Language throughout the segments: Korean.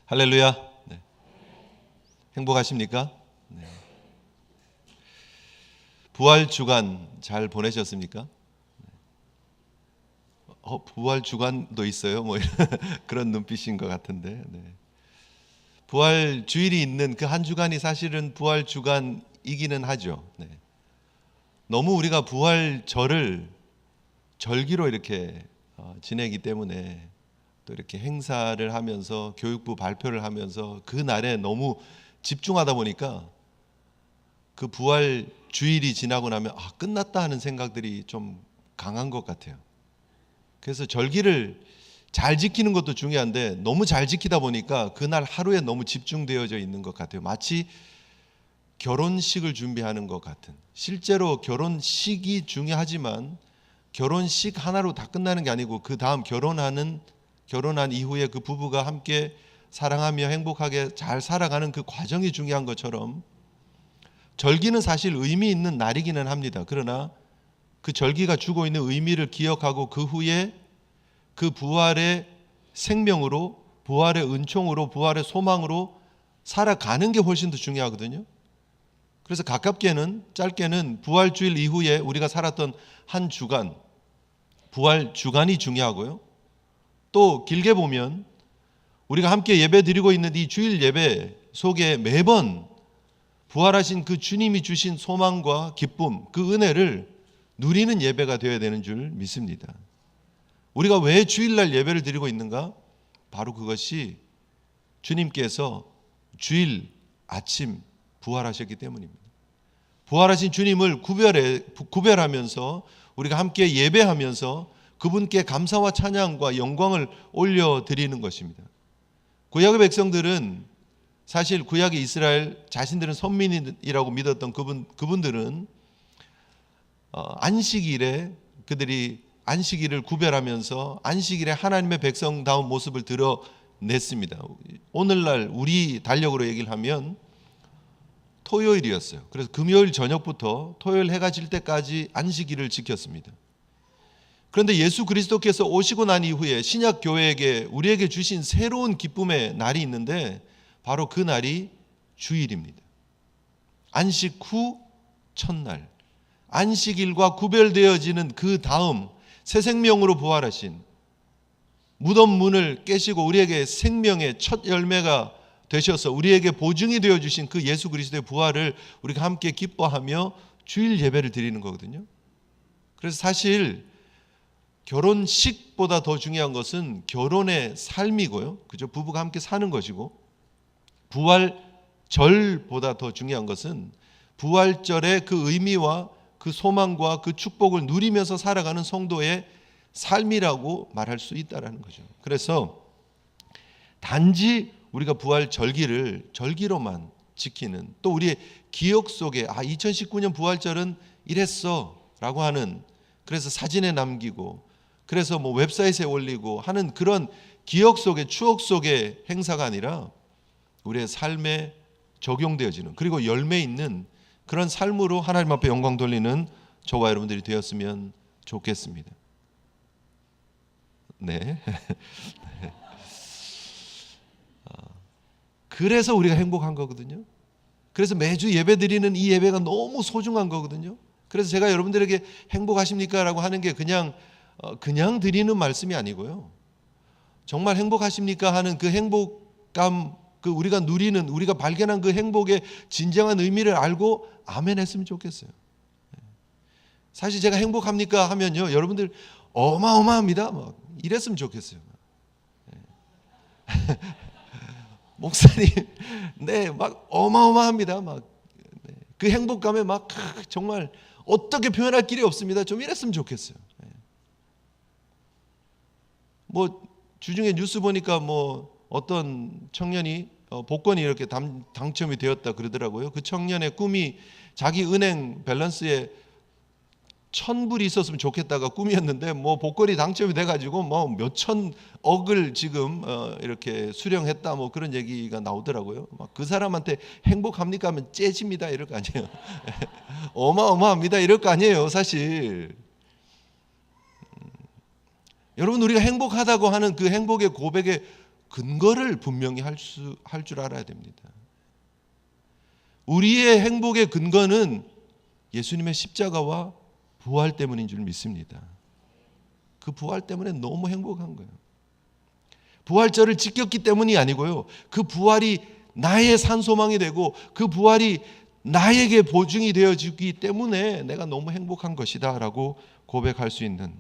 할렐루야. 네. 행복하십니까? 네. 부활 주간 잘 보내셨습니까? 부활 주간도 있어요. 뭐 이런 그런 눈빛인 것 같은데. 네. 부활 주일이 있는 그 한 주간이 사실은 부활 주간이기는 하죠. 네. 너무 우리가 부활절을 절기로 이렇게 지내기 때문에 또 이렇게 행사를 하면서 교육부 발표를 하면서 그 날에 너무 집중하다 보니까 그 부활 주일이 지나고 나면 끝났다 하는 생각들이 좀 강한 것 같아요. 그래서 절기를 잘 지키는 것도 중요한데 너무 잘 지키다 보니까 그날 하루에 너무 집중되어져 있는 것 같아요. 마치 결혼식을 준비하는 것 같은. 실제로 결혼식이 중요하지만 결혼식 하나로 다 끝나는 게 아니고 그 다음 결혼한 이후에 그 부부가 함께 사랑하며 행복하게 잘 살아가는 그 과정이 중요한 것처럼 절기는 사실 의미 있는 날이기는 합니다. 그러나 그 절기가 주고 있는 의미를 기억하고 그 후에 그 부활의 생명으로, 부활의 은총으로, 부활의 소망으로 살아가는 게 훨씬 더 중요하거든요. 그래서 가깝게는 짧게는 부활주일 이후에 우리가 살았던 한 주간, 부활 주간이 중요하고요. 또 길게 보면 우리가 함께 예배 드리고 있는 이 주일 예배 속에 매번 부활하신 그 주님이 주신 소망과 기쁨, 그 은혜를 누리는 예배가 되어야 되는 줄 믿습니다. 우리가 왜 주일날 예배를 드리고 있는가? 바로 그것이 주님께서 주일 아침 부활하셨기 때문입니다. 부활하신 주님을 구별하면서 우리가 함께 예배하면서 그분께 감사와 찬양과 영광을 올려드리는 것입니다. 구약의 백성들은 사실 구약의 이스라엘 자신들은 선민이라고 믿었던 그분들은 안식일에 그들이 안식일을 구별하면서 안식일에 하나님의 백성다운 모습을 드러냈습니다. 오늘날 우리 달력으로 얘기를 하면 토요일이었어요. 그래서 금요일 저녁부터 토요일 해가 질 때까지 안식일을 지켰습니다. 그런데 예수 그리스도께서 오시고 난 이후에 신약 교회에게 우리에게 주신 새로운 기쁨의 날이 있는데 바로 그 날이 주일입니다. 안식 후 첫날, 안식일과 구별되어지는 그 다음 새 생명으로 부활하신 무덤 문을 깨시고 우리에게 생명의 첫 열매가 되셔서 우리에게 보증이 되어주신 그 예수 그리스도의 부활을 우리가 함께 기뻐하며 주일 예배를 드리는 거거든요. 그래서 사실 결혼식보다 더 중요한 것은 결혼의 삶이고요. 그죠? 부부가 함께 사는 것이고 부활절보다 더 중요한 것은 부활절의 그 의미와 그 소망과 그 축복을 누리면서 살아가는 성도의 삶이라고 말할 수 있다는 거죠. 그래서 단지 우리가 부활 절기를 절기로만 지키는 또 우리의 기억 속에 2019년 부활절은 이랬어 라고 하는 그래서 사진에 남기고 그래서 뭐 웹사이트에 올리고 하는 그런 기억 속에 추억 속의 행사가 아니라 우리의 삶에 적용되어지는 그리고 열매 있는 그런 삶으로 하나님 앞에 영광 돌리는 저와 여러분들이 되었으면 좋겠습니다. 네. 그래서 우리가 행복한 거거든요. 그래서 매주 예배 드리는 이 예배가 너무 소중한 거거든요. 그래서 제가 여러분들에게 행복하십니까? 라고 하는 게 그냥 드리는 말씀이 아니고요. 정말 행복하십니까? 하는 그 행복감, 그 우리가 누리는, 우리가 발견한 그 행복의 진정한 의미를 알고 아멘 했으면 좋겠어요. 사실 제가 행복합니까? 하면요. 여러분들 어마어마합니다. 막 이랬으면 좋겠어요. 목사님, 네, 막 어마어마합니다. 막 그 행복감에 막 정말 어떻게 표현할 길이 없습니다. 좀 이랬으면 좋겠어요. 뭐 주중에 뉴스 보니까 뭐 어떤 청년이 복권이 이렇게 당첨이 되었다 그러더라고요. 그 청년의 꿈이 자기 은행 밸런스에 1,000불이 있었으면 좋겠다가 꿈이었는데 뭐 복권이 당첨이 돼가지고 뭐 몇천억을 지금 이렇게 수령했다 뭐 그런 얘기가 나오더라고요. 막 그 사람한테 행복합니까 하면 째집니다 이럴 거 아니에요. 어마어마합니다 이럴 거 아니에요 사실. 여러분 우리가 행복하다고 하는 그 행복의 고백의 근거를 분명히 할 줄 알아야 됩니다. 우리의 행복의 근거는 예수님의 십자가와 부활 때문인 줄 믿습니다. 그 부활 때문에 너무 행복한 거예요. 부활절을 지켰기 때문이 아니고요. 그 부활이 나의 산소망이 되고 그 부활이 나에게 보증이 되어지기 때문에 내가 너무 행복한 것이다 라고 고백할 수 있는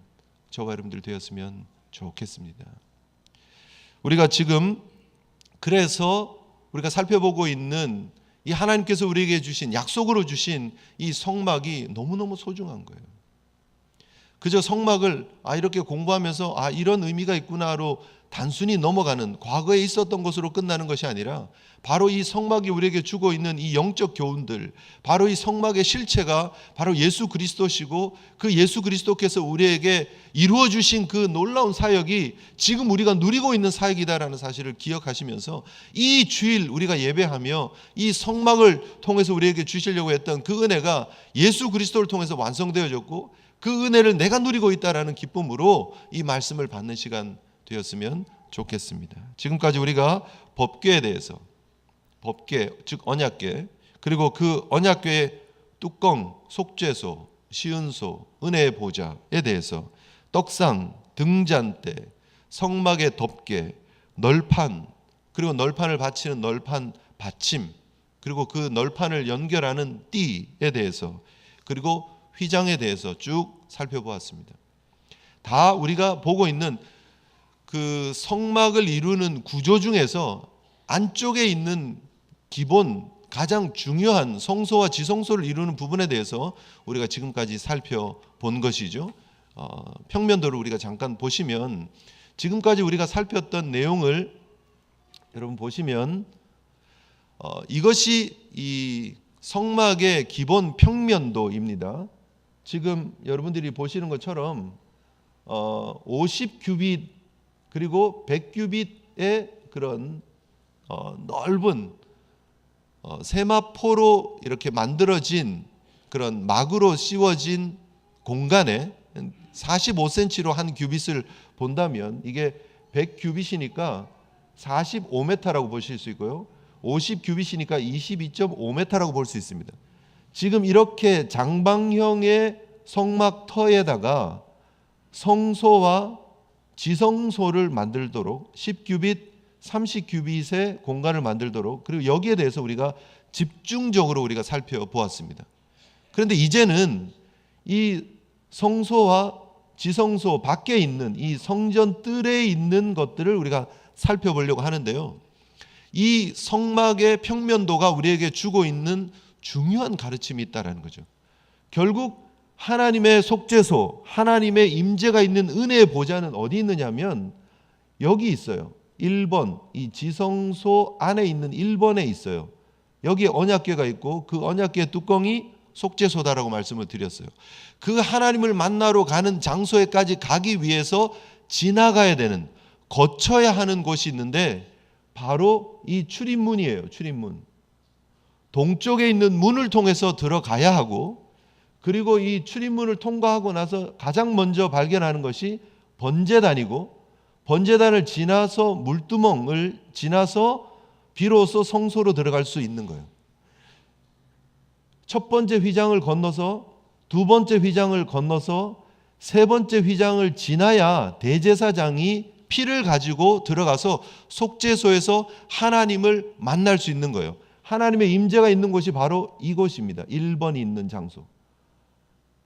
저와 여러분들 되었으면 좋겠습니다. 우리가 지금 그래서 우리가 살펴보고 있는 이 하나님께서 우리에게 주신 약속으로 주신 이 성막이 너무너무 소중한 거예요. 그저 성막을 이렇게 공부하면서 이런 의미가 있구나로 단순히 넘어가는 과거에 있었던 것으로 끝나는 것이 아니라 바로 이 성막이 우리에게 주고 있는 이 영적 교훈들, 바로 이 성막의 실체가 바로 예수 그리스도시고 그 예수 그리스도께서 우리에게 이루어 주신 그 놀라운 사역이 지금 우리가 누리고 있는 사역이다라는 사실을 기억하시면서 이 주일 우리가 예배하며 이 성막을 통해서 우리에게 주시려고 했던 그 은혜가 예수 그리스도를 통해서 완성되어졌고 그 은혜를 내가 누리고 있다라는 기쁨으로 이 말씀을 받는 시간 되었으면 좋겠습니다. 지금까지 우리가 법궤에 대해서, 법궤 즉 언약궤, 그리고 그 언약궤의 뚜껑, 속죄소, 시은소, 은혜의 보좌에 대해서, 떡상, 등잔대, 성막의 덮개, 널판, 그리고 널판을 받치는 널판 받침, 그리고 그 널판을 연결하는 띠에 대해서, 그리고 휘장에 대해서 쭉 살펴보았습니다. 다 우리가 보고 있는 그 성막을 이루는 구조 중에서 안쪽에 있는 기본 가장 중요한 성소와 지성소를 이루는 부분에 대해서 우리가 지금까지 살펴본 것이죠. 평면도를 우리가 잠깐 보시면 지금까지 우리가 살폈던 내용을 여러분 보시면 이것이 이 성막의 기본 평면도입니다. 지금 여러분들이 보시는 것처럼 50규빗 그리고 100규빗의 그런 넓은 세마포로 이렇게 만들어진 그런 막으로 씌워진 공간에 45cm로 한 규빗을 본다면 이게 100규빗이니까 45m라고 보실 수 있고요. 50규빗이니까 22.5m라고 볼 수 있습니다. 지금 이렇게 장방형의 성막터에다가 성소와 지성소를 만들도록 10규빗, 30규빗의 공간을 만들도록, 그리고 여기에 대해서 우리가 집중적으로 우리가 살펴보았습니다. 그런데 이제는 이 성소와 지성소 밖에 있는 이 성전 뜰에 있는 것들을 우리가 살펴보려고 하는데요. 이 성막의 평면도가 우리에게 주고 있는 중요한 가르침이 있다는 거죠. 결국 하나님의 속죄소, 하나님의 임재가 있는 은혜의 보좌는 어디 있느냐면 여기 있어요. 1번, 이 지성소 안에 있는 1번에 있어요. 여기에 언약궤가 있고 그 언약궤의 뚜껑이 속죄소다라고 말씀을 드렸어요. 그 하나님을 만나러 가는 장소에까지 가기 위해서 지나가야 되는, 거쳐야 하는 곳이 있는데 바로 이 출입문이에요. 출입문. 동쪽에 있는 문을 통해서 들어가야 하고, 그리고 이 출입문을 통과하고 나서 가장 먼저 발견하는 것이 번제단이고, 번제단을 지나서 물두멍을 지나서 비로소 성소로 들어갈 수 있는 거예요. 첫 번째 휘장을 건너서 두 번째 휘장을 건너서 세 번째 휘장을 지나야 대제사장이 피를 가지고 들어가서 속죄소에서 하나님을 만날 수 있는 거예요. 하나님의 임재가 있는 곳이 바로 이곳입니다. 1번이 있는 장소.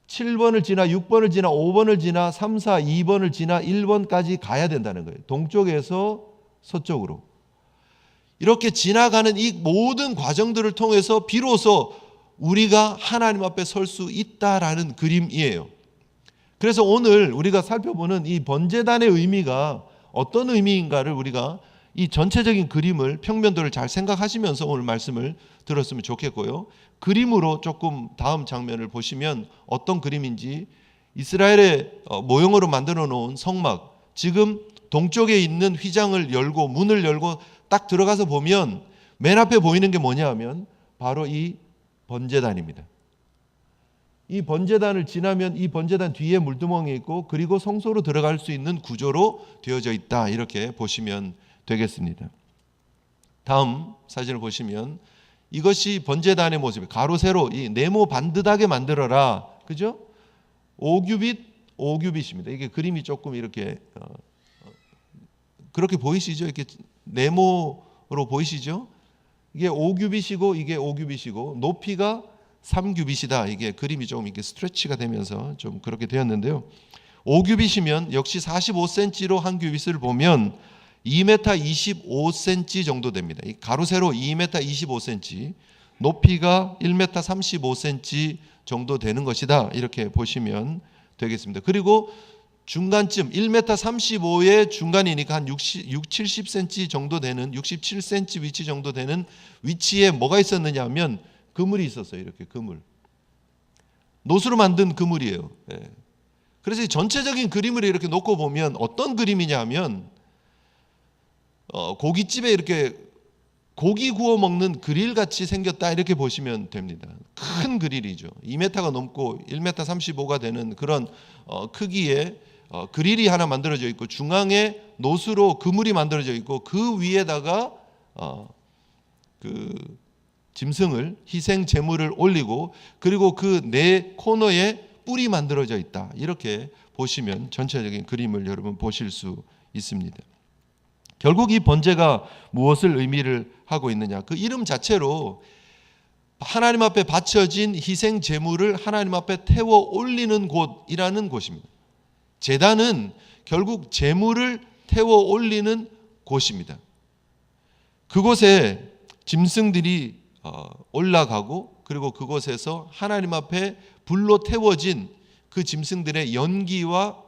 7번을 지나 6번을 지나 5번을 지나 3, 4, 2번을 지나 1번까지 가야 된다는 거예요. 동쪽에서 서쪽으로. 이렇게 지나가는 이 모든 과정들을 통해서 비로소 우리가 하나님 앞에 설 수 있다라는 그림이에요. 그래서 오늘 우리가 살펴보는 이 번제단의 의미가 어떤 의미인가를 우리가 이 전체적인 그림을, 평면도를 잘 생각하시면서 오늘 말씀을 들었으면 좋겠고요. 그림으로 조금 다음 장면을 보시면 어떤 그림인지, 이스라엘의 모형으로 만들어 놓은 성막, 지금 동쪽에 있는 휘장을 열고 문을 열고 딱 들어가서 보면 맨 앞에 보이는 게 뭐냐 하면 바로 이 번제단입니다. 이 번제단을 지나면 이 번제단 뒤에 물두멍이 있고, 그리고 성소로 들어갈 수 있는 구조로 되어져 있다, 이렇게 보시면 되겠습니다. 다음 사진을 보시면 이것이 번제단의 모습이에요. 가로 세로 이 네모 반듯하게 만들어라. 그죠? 5규빗입니다. 이게 그림이 조금 이렇게 그렇게 보이시죠? 이렇게 네모로 보이시죠? 이게 5규빗이고 이게 5규빗이고 높이가 3규빗이다. 이게 그림이 좀 이렇게 스트레치가 되면서 좀 그렇게 되었는데요. 5규빗이면 역시 45cm로 한 규빗을 보면 2m 25cm 정도 됩니다. 이 가로 세로 2m 25cm, 높이가 1m 35cm 정도 되는 것이다. 이렇게 보시면 되겠습니다. 그리고 중간쯤 1m 35의 중간이니까 한 70cm 정도 되는 67cm 위치 정도 되는 위치에 뭐가 있었느냐 하면 그물이 있었어요. 이렇게 그물. 노수로 만든 그물이에요. 그래서 이 전체적인 그림을 이렇게 놓고 보면 어떤 그림이냐 하면 고깃집에 이렇게 고기 구워 먹는 그릴 같이 생겼다 이렇게 보시면 됩니다. 큰 그릴이죠. 2m가 넘고 1m 35가 되는 그런 크기의 그릴이 하나 만들어져 있고 중앙에 노수로 그물이 만들어져 있고 그 위에다가 그 짐승을 희생 제물을 올리고 그리고 그 네 코너에 뿔이 만들어져 있다. 이렇게 보시면 전체적인 그림을 여러분 보실 수 있습니다. 결국 이 번제가 무엇을 의미를 하고 있느냐? 그 이름 자체로 하나님 앞에 바쳐진 희생 제물을 하나님 앞에 태워 올리는 곳이라는 곳입니다. 제단은 결국 제물을 태워 올리는 곳입니다. 그곳에 짐승들이 올라가고 그리고 그곳에서 하나님 앞에 불로 태워진 그 짐승들의 연기와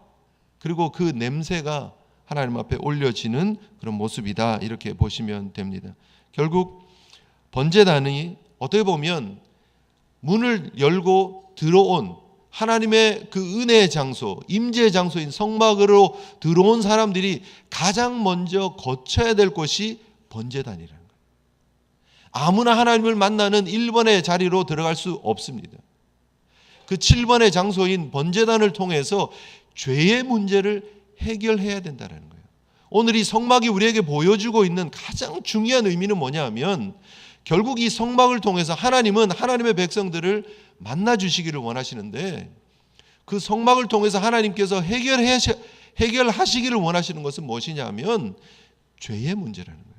그리고 그 냄새가 하나님 앞에 올려지는 그런 모습이다. 이렇게 보시면 됩니다. 결국 번제단이 어떻게 보면 문을 열고 들어온 하나님의 그 은혜의 장소, 임재의 장소인 성막으로 들어온 사람들이 가장 먼저 거쳐야 될 곳이 번제단이라는 거예요. 아무나 하나님을 만나는 1번의 자리로 들어갈 수 없습니다. 그 7번의 장소인 번제단을 통해서 죄의 문제를 해결해야 된다는 거예요. 오늘 이 성막이 우리에게 보여주고 있는 가장 중요한 의미는 뭐냐 하면 결국 이 성막을 통해서 하나님은 하나님의 백성들을 만나 주시기를 원하시는데 그 성막을 통해서 하나님께서 해결하시기를 원하시는 것은 무엇이냐 하면 죄의 문제라는 거예요.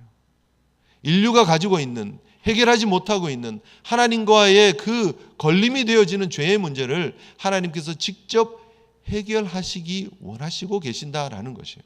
인류가 가지고 있는 해결하지 못하고 있는 하나님과의 그 걸림이 되어지는 죄의 문제를 하나님께서 직접 해결하시기 원하시고 계신다라는 것이에요.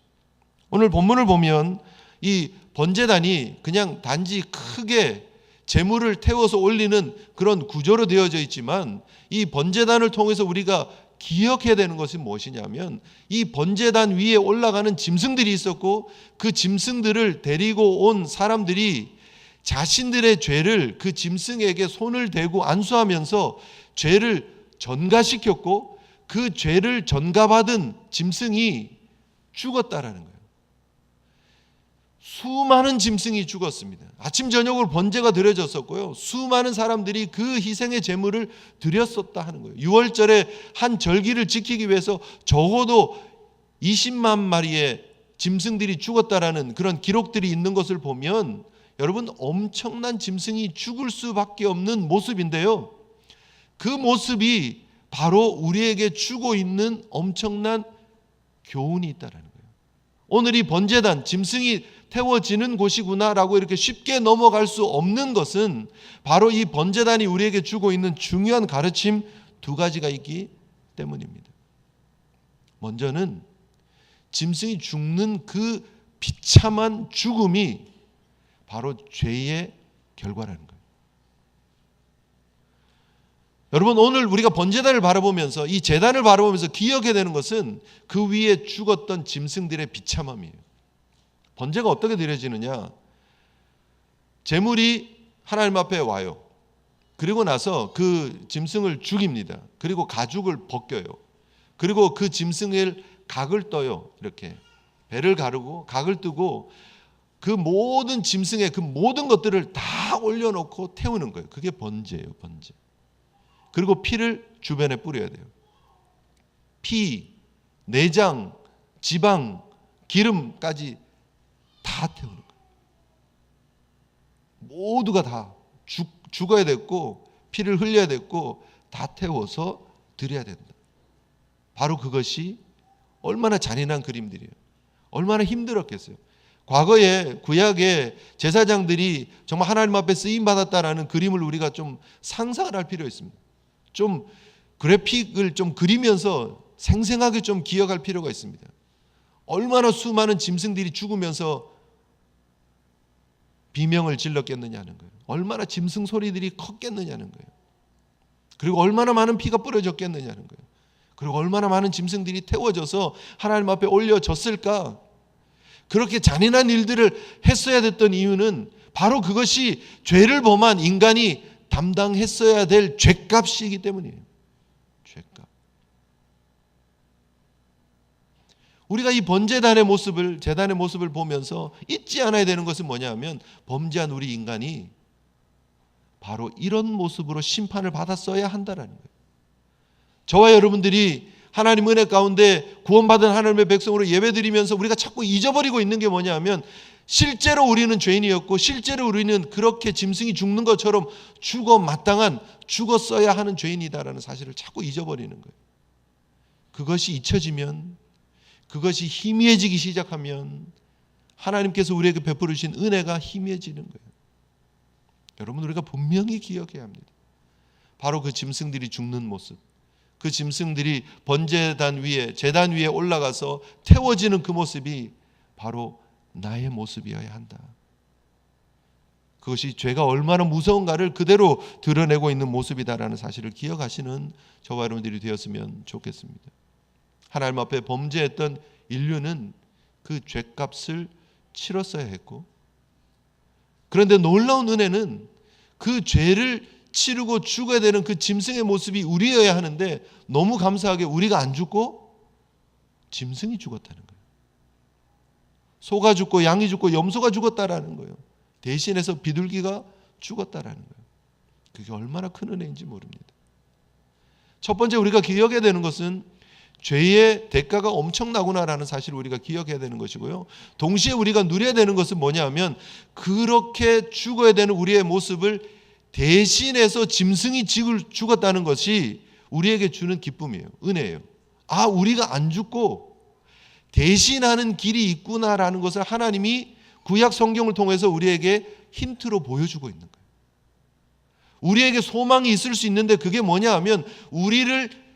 오늘 본문을 보면 이 번제단이 그냥 단지 크게 제물을 태워서 올리는 그런 구조로 되어져 있지만 이 번제단을 통해서 우리가 기억해야 되는 것이 무엇이냐면 이 번제단 위에 올라가는 짐승들이 있었고 그 짐승들을 데리고 온 사람들이 자신들의 죄를 그 짐승에게 손을 대고 안수하면서 죄를 전가시켰고 그 죄를 전가받은 짐승이 죽었다라는 거예요. 수많은 짐승이 죽었습니다. 아침 저녁으로 번제가 드려졌었고요. 수많은 사람들이 그 희생의 제물을 드렸었다 하는 거예요. 6월절에 한 절기를 지키기 위해서 적어도 20만 마리의 짐승들이 죽었다라는 그런 기록들이 있는 것을 보면 여러분 엄청난 짐승이 죽을 수밖에 없는 모습인데요. 그 모습이 바로 우리에게 주고 있는 엄청난 교훈이 있다라는 거예요. 오늘 이 번제단 짐승이 태워지는 곳이구나라고 이렇게 쉽게 넘어갈 수 없는 것은 바로 이 번제단이 우리에게 주고 있는 중요한 가르침 두 가지가 있기 때문입니다. 먼저는 짐승이 죽는 그 비참한 죽음이 바로 죄의 결과라는 거예요. 여러분 오늘 우리가 번제단을 바라보면서 이 제단을 바라보면서 기억해야 되는 것은 그 위에 죽었던 짐승들의 비참함이에요. 번제가 어떻게 드려지느냐? 제물이 하나님 앞에 와요. 그리고 나서 그 짐승을 죽입니다. 그리고 가죽을 벗겨요. 그리고 그 짐승을 각을 떠요. 이렇게 배를 가르고 각을 뜨고 그 모든 짐승의 그 모든 것들을 다 올려놓고 태우는 거예요. 그게 번제예요. 번제. 그리고 피를 주변에 뿌려야 돼요. 피, 내장, 지방, 기름까지 다 태우는 거예요. 모두가 다 죽어야 됐고 피를 흘려야 됐고 다 태워서 드려야 된다. 바로 그것이 얼마나 잔인한 그림들이에요. 얼마나 힘들었겠어요. 과거에 구약의 제사장들이 정말 하나님 앞에 쓰임받았다라는 그림을 우리가 좀 상상을 할 필요가 있습니다. 좀 그래픽을 좀 그리면서 생생하게 좀 기억할 필요가 있습니다. 얼마나 수많은 짐승들이 죽으면서 비명을 질렀겠느냐는 거예요. 얼마나 짐승 소리들이 컸겠느냐는 거예요. 그리고 얼마나 많은 피가 뿌려졌겠느냐는 거예요. 그리고 얼마나 많은 짐승들이 태워져서 하나님 앞에 올려졌을까. 그렇게 잔인한 일들을 했어야 됐던 이유는 바로 그것이 죄를 범한 인간이 담당했어야 될 죄값이기 때문이에요. 죄값. 우리가 이 번제단의 모습을, 제단의 모습을 보면서 잊지 않아야 되는 것은 뭐냐 하면 범죄한 우리 인간이 바로 이런 모습으로 심판을 받았어야 한다는 거예요. 저와 여러분들이 하나님 은혜 가운데 구원받은 하나님의 백성으로 예배드리면서 우리가 자꾸 잊어버리고 있는 게 뭐냐 하면 실제로 우리는 죄인이었고 실제로 우리는 그렇게 짐승이 죽는 것처럼 죽었어야 하는 죄인이다라는 사실을 자꾸 잊어버리는 거예요. 그것이 잊혀지면, 그것이 희미해지기 시작하면 하나님께서 우리에게 베풀으신 은혜가 희미해지는 거예요. 여러분, 우리가 분명히 기억해야 합니다. 바로 그 짐승들이 죽는 모습, 그 짐승들이 번제단 위에, 제단 위에 올라가서 태워지는 그 모습이 바로 나의 모습이어야 한다. 그것이 죄가 얼마나 무서운가를 그대로 드러내고 있는 모습이다라는 사실을 기억하시는 저와 여러분들이 되었으면 좋겠습니다. 하나님 앞에 범죄했던 인류는 그 죄값을 치렀어야 했고, 그런데 놀라운 은혜는 그 죄를 치르고 죽어야 되는 그 짐승의 모습이 우리여야 하는데 너무 감사하게 우리가 안 죽고 짐승이 죽었다는 거예요. 소가 죽고 양이 죽고 염소가 죽었다라는 거예요. 대신해서 비둘기가 죽었다라는 거예요. 그게 얼마나 큰 은혜인지 모릅니다. 첫 번째 우리가 기억해야 되는 것은 죄의 대가가 엄청나구나라는 사실을 우리가 기억해야 되는 것이고요. 동시에 우리가 누려야 되는 것은 뭐냐 하면 그렇게 죽어야 되는 우리의 모습을 대신해서 짐승이 죽었다는 것이 우리에게 주는 기쁨이에요. 은혜예요. 아, 우리가 안 죽고 대신하는 길이 있구나라는 것을 하나님이 구약 성경을 통해서 우리에게 힌트로 보여주고 있는 거예요. 우리에게 소망이 있을 수 있는데 그게 뭐냐 하면 우리를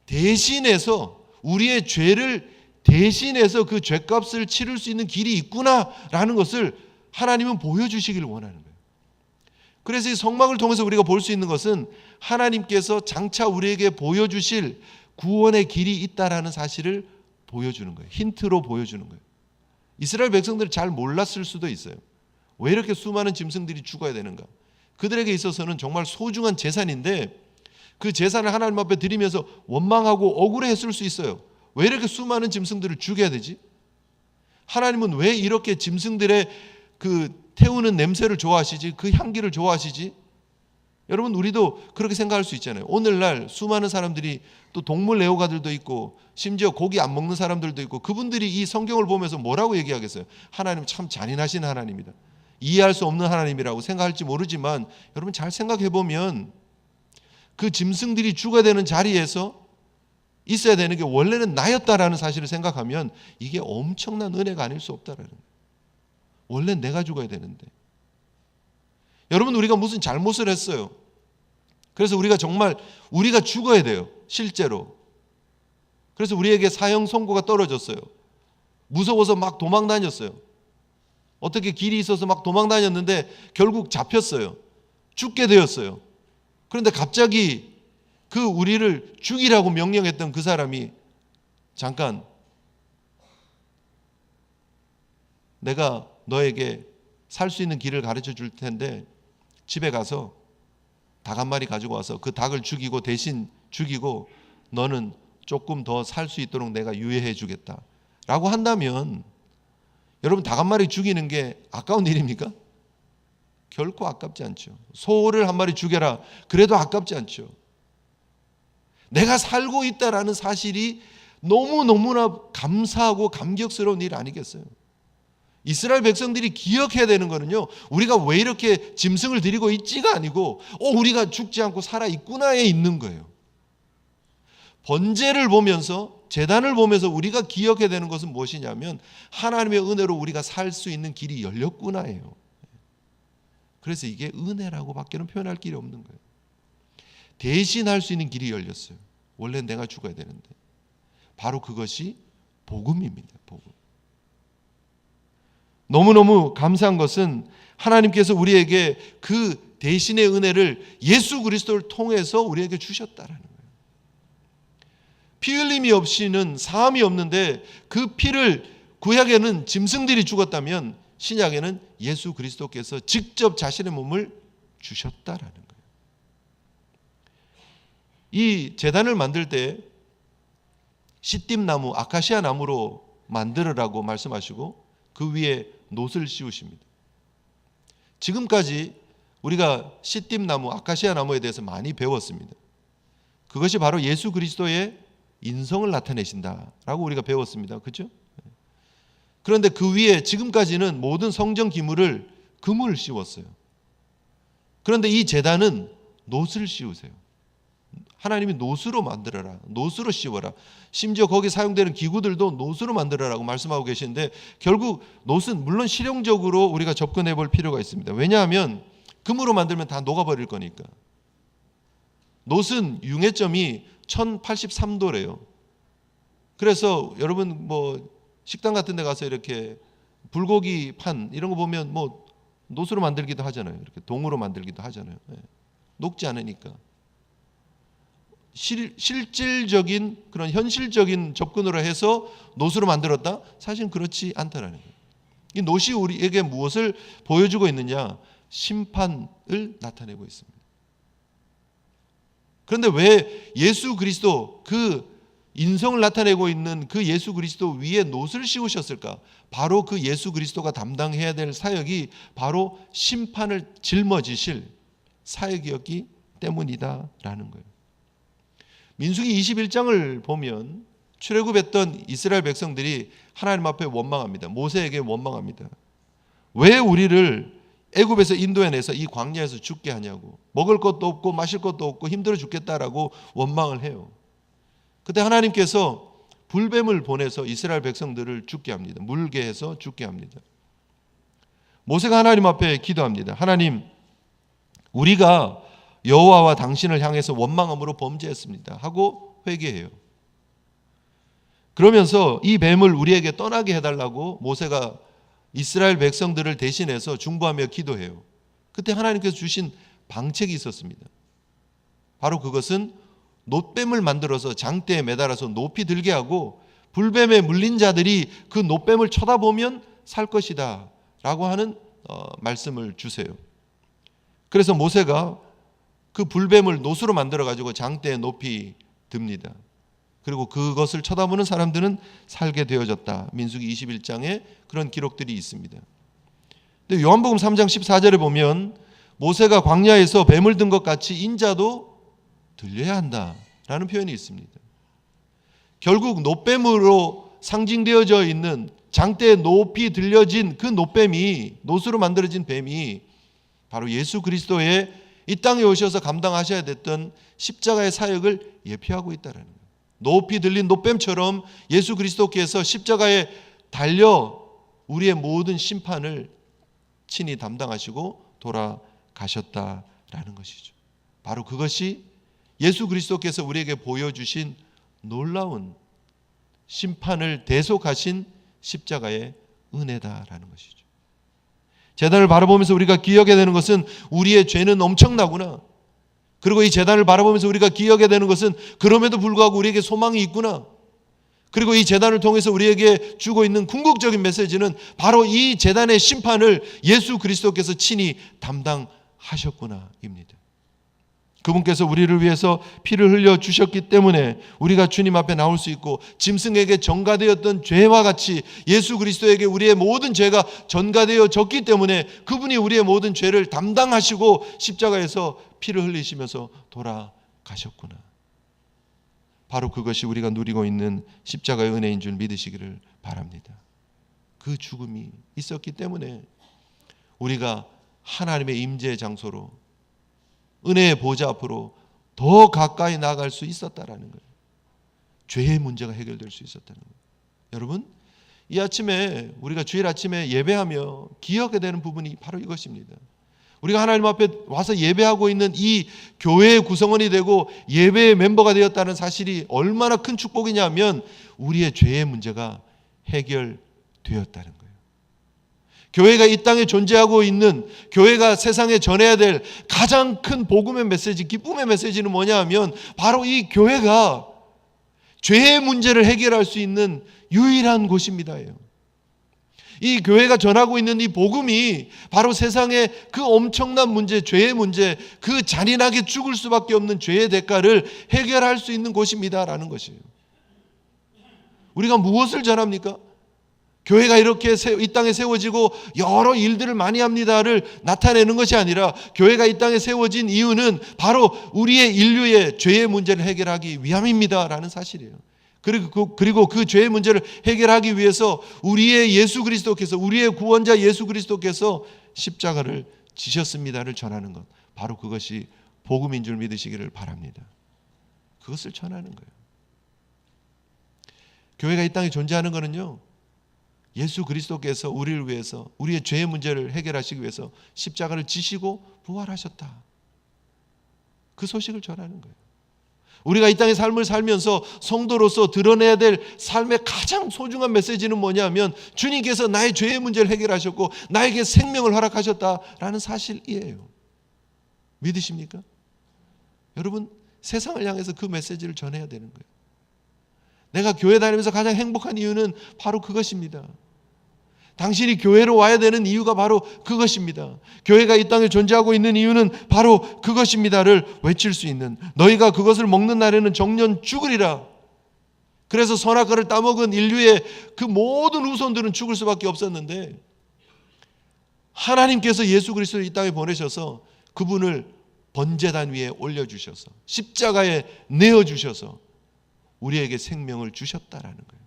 대신해서, 우리의 죄를 대신해서 그 죄값을 치를 수 있는 길이 있구나라는 것을 하나님은 보여주시길 원하는 거예요. 그래서 이 성막을 통해서 우리가 볼 수 있는 것은 하나님께서 장차 우리에게 보여주실 구원의 길이 있다라는 사실을 보여주는 거예요. 힌트로 보여주는 거예요. 이스라엘 백성들은 잘 몰랐을 수도 있어요. 왜 이렇게 수많은 짐승들이 죽어야 되는가? 그들에게 있어서는 정말 소중한 재산인데 그 재산을 하나님 앞에 드리면서 원망하고 억울해했을 수 있어요. 왜 이렇게 수많은 짐승들을 죽여야 되지? 하나님은 왜 이렇게 짐승들의 그 태우는 냄새를 좋아하시지? 그 향기를 좋아하시지? 여러분, 우리도 그렇게 생각할 수 있잖아요. 오늘날 수많은 사람들이 또 동물 애호가들도 있고 심지어 고기 안 먹는 사람들도 있고 그분들이 이 성경을 보면서 뭐라고 얘기하겠어요? 하나님 참 잔인하신 하나님이다. 이해할 수 없는 하나님이라고 생각할지 모르지만 여러분 잘 생각해 보면 그 짐승들이 죽어야 되는 자리에서 있어야 되는 게 원래는 나였다라는 사실을 생각하면 이게 엄청난 은혜가 아닐 수 없다라는 거예요. 원래 내가 죽어야 되는데. 여러분, 우리가 무슨 잘못을 했어요. 그래서 우리가 정말 우리가 죽어야 돼요. 실제로. 그래서 우리에게 사형 선고가 떨어졌어요. 무서워서 막 도망 다녔어요. 어떻게 길이 있어서 막 도망 다녔는데 결국 잡혔어요. 죽게 되었어요. 그런데 갑자기 그 우리를 죽이라고 명령했던 그 사람이 잠깐 내가 너에게 살 수 있는 길을 가르쳐 줄 텐데 집에 가서 닭 한 마리 가지고 와서 그 닭을 죽이고 대신 죽이고 너는 조금 더 살 수 있도록 내가 유예해 주겠다 라고 한다면 여러분, 닭 한 마리 죽이는 게 아까운 일입니까? 결코 아깝지 않죠. 소를 한 마리 죽여라 그래도 아깝지 않죠. 내가 살고 있다라는 사실이 너무너무나 감사하고 감격스러운 일 아니겠어요? 이스라엘 백성들이 기억해야 되는 거는요, 우리가 왜 이렇게 짐승을 드리고 있지가 아니고 우리가 죽지 않고 살아있구나에 있는 거예요. 번제를 보면서, 제단을 보면서 우리가 기억해야 되는 것은 무엇이냐면 하나님의 은혜로 우리가 살 수 있는 길이 열렸구나예요. 그래서 이게 은혜라고 밖에는 표현할 길이 없는 거예요. 대신할 수 있는 길이 열렸어요. 원래 내가 죽어야 되는데. 바로 그것이 복음입니다. 복음. 너무너무 감사한 것은 하나님께서 우리에게 그 대신의 은혜를 예수 그리스도를 통해서 우리에게 주셨다라는 거예요. 피 흘림이 없이는 사함이 없는데, 그 피를, 구약에는 짐승들이 죽었다면 신약에는 예수 그리스도께서 직접 자신의 몸을 주셨다라는 거예요. 이 제단을 만들 때 시띠나무, 아카시아 나무로 만들으라고 말씀하시고 그 위에 놋을 씌우십니다. 지금까지 우리가 시띠나무, 아카시아 나무에 대해서 많이 배웠습니다. 그것이 바로 예수 그리스도의 인성을 나타내신다라고 우리가 배웠습니다. 그렇죠? 그런데 그 위에 지금까지는 모든 성전 기물을 금을 씌웠어요. 그런데 이 제단은 놋을 씌우세요. 하나님이 놋으로 만들어라, 놋으로 씌워라. 심지어 거기 사용되는 기구들도 놋으로 만들어라고 말씀하고 계시는데, 결국 놋은 물론 실용적으로 우리가 접근해 볼 필요가 있습니다. 왜냐하면 금으로 만들면 다 녹아버릴 거니까. 놋은 융해점이 1083도래요. 그래서 여러분 식당 같은 데 가서 이렇게 불고기 판 이런 거 보면 놋으로 만들기도 하잖아요. 이렇게 동으로 만들기도 하잖아요. 녹지 않으니까. 실질적인 그런 현실적인 접근으로 해서 놋으로 만들었다? 사실은 그렇지 않다라는 거예요. 이 놋이 우리에게 무엇을 보여주고 있느냐? 심판을 나타내고 있습니다. 그런데 왜 예수 그리스도, 그 인성을 나타내고 있는 그 예수 그리스도 위에 놋을 씌우셨을까? 바로 그 예수 그리스도가 담당해야 될 사역이 바로 심판을 짊어지실 사역이었기 때문이다라는 거예요. 민수기 21장을 보면 출애굽했던 이스라엘 백성들이 하나님 앞에 원망합니다. 모세에게 원망합니다. 왜 우리를 애굽에서 인도해내서 이 광야에서 죽게 하냐고. 먹을 것도 없고 마실 것도 없고 힘들어 죽겠다라고 원망을 해요. 그때 하나님께서 불뱀을 보내서 이스라엘 백성들을 죽게 합니다. 물게 해서 죽게 합니다. 모세가 하나님 앞에 기도합니다. 하나님, 우리가 여호와와 당신을 향해서 원망함으로 범죄했습니다 하고 회개해요. 그러면서 이 뱀을 우리에게 떠나게 해달라고 모세가 이스라엘 백성들을 대신해서 중보하며 기도해요. 그때 하나님께서 주신 방책이 있었습니다. 바로 그것은 놋뱀을 만들어서 장대에 매달아서 높이 들게 하고 불뱀에 물린 자들이 그 놋뱀을 쳐다보면 살 것이다 라고 하는 말씀을 주세요. 그래서 모세가 그 불뱀을 놋으로 만들어 가지고 장대에 높이 듭니다. 그리고 그것을 쳐다보는 사람들은 살게 되어졌다. 민수기 21장에 그런 기록들이 있습니다. 근데 요한복음 3장 14절에 보면 모세가 광야에서 뱀을 든 것 같이 인자도 들려야 한다라는 표현이 있습니다. 결국 놋뱀으로 상징되어져 있는 장대에 높이 들려진 그 놋뱀이, 놋으로 만들어진 뱀이 바로 예수 그리스도의 이 땅에 오셔서 감당하셔야 됐던 십자가의 사역을 예표하고 있다는 거예요. 높이 들린 놋뱀처럼 예수 그리스도께서 십자가에 달려 우리의 모든 심판을 친히 담당하시고 돌아가셨다라는 것이죠. 바로 그것이 예수 그리스도께서 우리에게 보여주신 놀라운 심판을 대속하신 십자가의 은혜다라는 것이죠. 제단을 바라보면서 우리가 기억해야 되는 것은 우리의 죄는 엄청나구나. 그리고 이 제단을 바라보면서 우리가 기억해야 되는 것은 그럼에도 불구하고 우리에게 소망이 있구나. 그리고 이 제단을 통해서 우리에게 주고 있는 궁극적인 메시지는 바로 이 제단의 심판을 예수 그리스도께서 친히 담당하셨구나입니다. 그분께서 우리를 위해서 피를 흘려 주셨기 때문에 우리가 주님 앞에 나올 수 있고, 짐승에게 전가되었던 죄와 같이 예수 그리스도에게 우리의 모든 죄가 전가되어졌기 때문에 그분이 우리의 모든 죄를 담당하시고 십자가에서 피를 흘리시면서 돌아가셨구나. 바로 그것이 우리가 누리고 있는 십자가의 은혜인 줄 믿으시기를 바랍니다. 그 죽음이 있었기 때문에 우리가 하나님의 임재의 장소로, 은혜의 보좌 앞으로 더 가까이 나아갈 수 있었다라는 거예요. 죄의 문제가 해결될 수 있었다는 거예요. 여러분, 이 아침에 우리가 주일 아침에 예배하며 기억해야 되는 부분이 바로 이것입니다. 우리가 하나님 앞에 와서 예배하고 있는 이 교회의 구성원이 되고 예배의 멤버가 되었다는 사실이 얼마나 큰 축복이냐면 우리의 죄의 문제가 해결되었다는 거예요. 교회가 이 땅에 존재하고 있는, 교회가 세상에 전해야 될 가장 큰 복음의 메시지, 기쁨의 메시지는 뭐냐 하면 바로 이 교회가 죄의 문제를 해결할 수 있는 유일한 곳입니다. 이 교회가 전하고 있는 이 복음이 바로 세상의 그 엄청난 문제, 죄의 문제, 그 잔인하게 죽을 수밖에 없는 죄의 대가를 해결할 수 있는 곳입니다라는 것이에요. 우리가 무엇을 전합니까? 교회가 이렇게 이 땅에 세워지고 여러 일들을 많이 합니다를 나타내는 것이 아니라 교회가 이 땅에 세워진 이유는 바로 우리의 인류의 죄의 문제를 해결하기 위함입니다라는 사실이에요. 그리고 그 죄의 문제를 해결하기 위해서 우리의 예수 그리스도께서, 우리의 구원자 예수 그리스도께서 십자가를 지셨습니다를 전하는 것, 바로 그것이 복음인 줄 믿으시기를 바랍니다. 그것을 전하는 거예요. 교회가 이 땅에 존재하는 것은요, 예수 그리스도께서 우리를 위해서, 우리의 죄의 문제를 해결하시기 위해서 십자가를 지시고 부활하셨다, 그 소식을 전하는 거예요. 우리가 이 땅의 삶을 살면서 성도로서 드러내야 될 삶의 가장 소중한 메시지는 뭐냐면 주님께서 나의 죄의 문제를 해결하셨고 나에게 생명을 허락하셨다라는 사실이에요. 믿으십니까? 여러분, 세상을 향해서 그 메시지를 전해야 되는 거예요. 내가 교회 다니면서 가장 행복한 이유는 바로 그것입니다. 당신이 교회로 와야 되는 이유가 바로 그것입니다. 교회가 이 땅에 존재하고 있는 이유는 바로 그것입니다를 외칠 수 있는, 너희가 그것을 먹는 날에는 정년 죽으리라. 그래서 선악과를 따먹은 인류의 그 모든 후손들은 죽을 수밖에 없었는데 하나님께서 예수 그리스도를 이 땅에 보내셔서 그분을 번제단 위에 올려주셔서 십자가에 내어주셔서 우리에게 생명을 주셨다라는 거예요.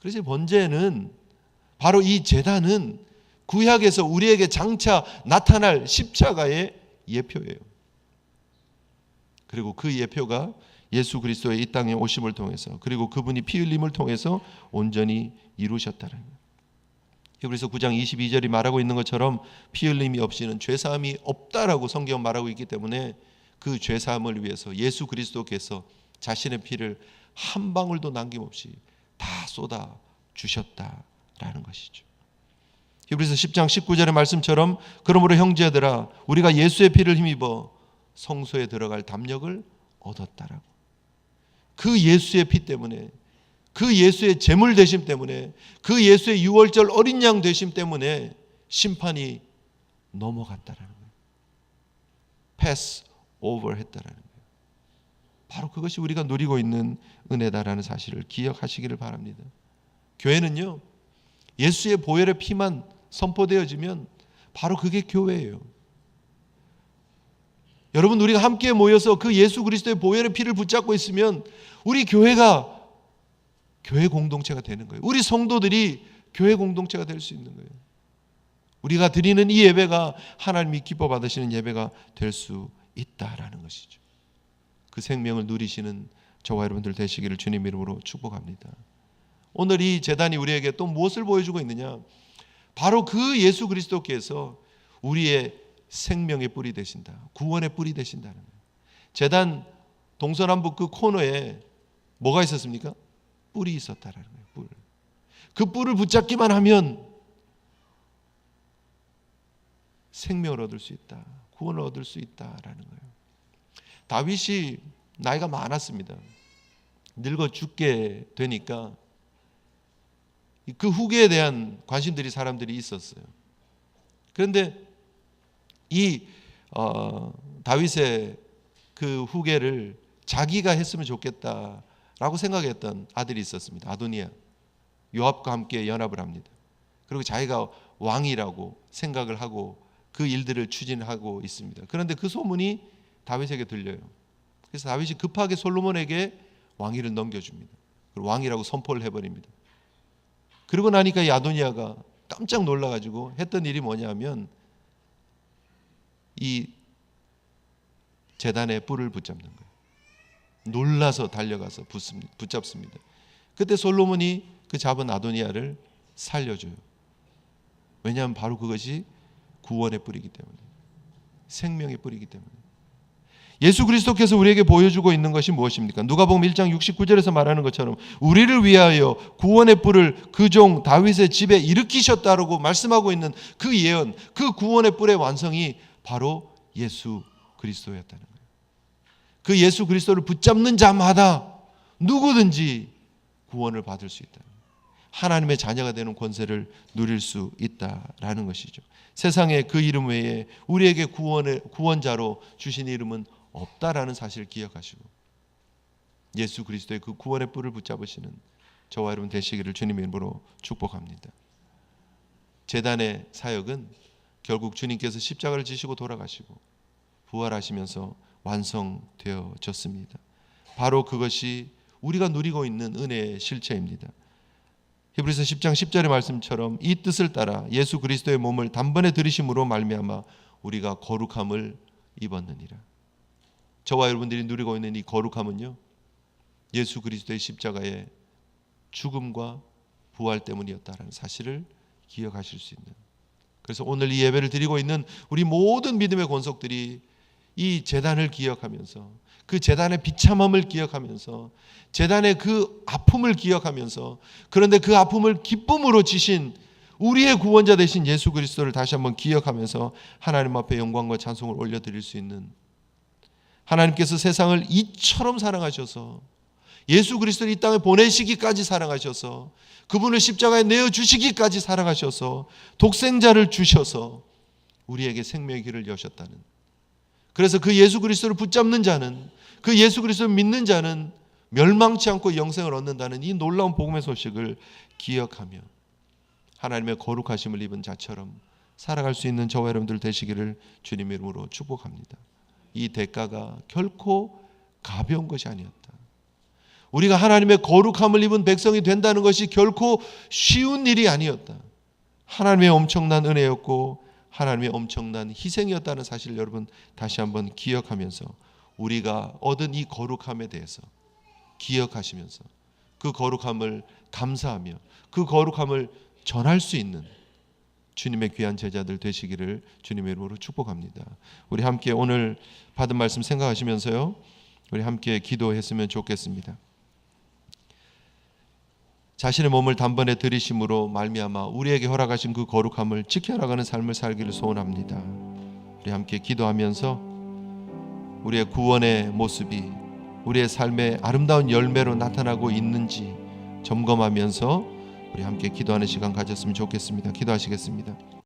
그래서 번제는, 바로 이 제단은 구약에서 우리에게 장차 나타날 십자가의 예표예요. 그리고 그 예표가 예수 그리스도의 이 땅에 오심을 통해서, 그리고 그분이 피 흘림을 통해서 온전히 이루셨다는 거예요. 히브리서 9장 22절이 말하고 있는 것처럼 피 흘림이 없이는 죄사함이 없다라고 성경 말하고 있기 때문에 그 죄사함을 위해서 예수 그리스도께서 자신의 피를 한 방울도 남김없이 다 쏟아 주셨다라는 것이죠. 히브리서 10장 19절의 말씀처럼 그러므로 형제들아 우리가 예수의 피를 힘입어 성소에 들어갈 담력을 얻었다라고. 그 예수의 피 때문에, 그 예수의 제물 되심 때문에, 그 예수의 유월절 어린 양 되심 때문에 심판이 넘어갔다라는 거예요. 패스 오버 했다라는 거예요. 바로 그것이 우리가 누리고 있는 은혜다라는 사실을 기억하시기를 바랍니다. 교회는요, 예수의 보혈의 피만 선포되어지면 바로 그게 교회예요. 여러분, 우리가 함께 모여서 그 예수 그리스도의 보혈의 피를 붙잡고 있으면 우리 교회가 교회 공동체가 되는 거예요. 우리 성도들이 교회 공동체가 될 수 있는 거예요. 우리가 드리는 이 예배가 하나님이 기뻐 받으시는 예배가 될 수 있다라는 것이죠. 그 생명을 누리시는 저와 여러분들 되시기를 주님 이름으로 축복합니다. 오늘 이 제단이 우리에게 또 무엇을 보여주고 있느냐? 바로 그 예수 그리스도께서 우리의 생명의 뿌리 되신다, 구원의 뿌리 되신다는 거예요. 제단 동서남북 그 코너에 뭐가 있었습니까? 뿔이 있었다라는 거예요. 뿔. 그 뿔을 붙잡기만 하면 생명을 얻을 수 있다, 구원을 얻을 수 있다라는 거예요. 다윗이 나이가 많았습니다. 늙어 죽게 되니까 그 후계에 대한 관심들이 사람들이 있었어요. 그런데 이 다윗의 그 후계를 자기가 했으면 좋겠다라고 생각했던 아들이 있었습니다. 아도니아. 요압과 함께 연합을 합니다. 그리고 자기가 왕이라고 생각을 하고 그 일들을 추진하고 있습니다. 그런데 그 소문이 다윗에게 들려요. 그래서 다윗이 급하게 솔로몬에게 왕위를 넘겨줍니다. 그리고 왕이라고 선포를 해버립니다. 그러고 나니까 이 아도니아가 깜짝 놀라가지고 했던 일이 뭐냐면 이 제단의 뿔을 붙잡는 거예요. 놀라서 달려가서 붙잡습니다. 그때 솔로몬이 그 잡은 아도니아를 살려줘요. 왜냐하면 바로 그것이 구원의 뿔이기 때문에, 생명의 뿔이기 때문에. 예수 그리스도께서 우리에게 보여주고 있는 것이 무엇입니까? 누가복음 1장 69절에서 말하는 것처럼 우리를 위하여 구원의 뿔을 그 종 다윗의 집에 일으키셨다라고 말씀하고 있는 그 예언, 그 구원의 뿔의 완성이 바로 예수 그리스도였다는 거예요. 그 예수 그리스도를 붙잡는 자마다 누구든지 구원을 받을 수 있다. 하나님의 자녀가 되는 권세를 누릴 수 있다라는 것이죠. 세상에 그 이름 외에 우리에게 구원자로 주신 이름은 없다라는 사실을 기억하시고 예수 그리스도의 그 구원의 뿔을 붙잡으시는 저와 여러분 되시기를 주님의 이름으로 축복합니다. 제단의 사역은 결국 주님께서 십자가를 지시고 돌아가시고 부활하시면서 완성되어졌습니다. 바로 그것이 우리가 누리고 있는 은혜의 실체입니다. 히브리서 10장 10절의 말씀처럼 이 뜻을 따라 예수 그리스도의 몸을 단번에 들이심으로 말미암아 우리가 거룩함을 입었느니라. 저와 여러분들이 누리고 있는 이 거룩함은요, 예수 그리스도의 십자가의 죽음과 부활 때문이었다라는 사실을 기억하실 수 있는, 그래서 오늘 이 예배를 드리고 있는 우리 모든 믿음의 권속들이 이 제단을 기억하면서 그 제단의 비참함을 기억하면서 제단의 그 아픔을 기억하면서, 그런데 그 아픔을 기쁨으로 지신 우리의 구원자 되신 예수 그리스도를 다시 한번 기억하면서 하나님 앞에 영광과 찬송을 올려드릴 수 있는, 하나님께서 세상을 이처럼 사랑하셔서 예수 그리스도를 이 땅에 보내시기까지 사랑하셔서 그분을 십자가에 내어주시기까지 사랑하셔서 독생자를 주셔서 우리에게 생명의 길을 여셨다는, 그래서 그 예수 그리스도를 붙잡는 자는, 그 예수 그리스도를 믿는 자는 멸망치 않고 영생을 얻는다는 이 놀라운 복음의 소식을 기억하며 하나님의 거룩하심을 입은 자처럼 살아갈 수 있는 저와 여러분들 되시기를 주님의 이름으로 축복합니다. 이 대가가 결코 가벼운 것이 아니었다. 우리가 하나님의 거룩함을 입은 백성이 된다는 것이 결코 쉬운 일이 아니었다. 하나님의 엄청난 은혜였고 하나님의 엄청난 희생이었다는 사실을 여러분 다시 한번 기억하면서 우리가 얻은 이 거룩함에 대해서 기억하시면서 그 거룩함을 감사하며 그 거룩함을 전할 수 있는 주님의 귀한 제자들 되시기를 주님의 이름으로 축복합니다. 우리 함께 오늘 받은 말씀 생각하시면서요, 우리 함께 기도했으면 좋겠습니다. 자신의 몸을 단번에 들이심으로 말미암아 우리에게 허락하신 그 거룩함을 지켜나가는 삶을 살기를 소원합니다. 우리 함께 기도하면서 우리의 구원의 모습이 우리의 삶의 아름다운 열매로 나타나고 있는지 점검하면서 우리 함께 기도하는 시간 가졌으면 좋겠습니다. 기도하시겠습니다.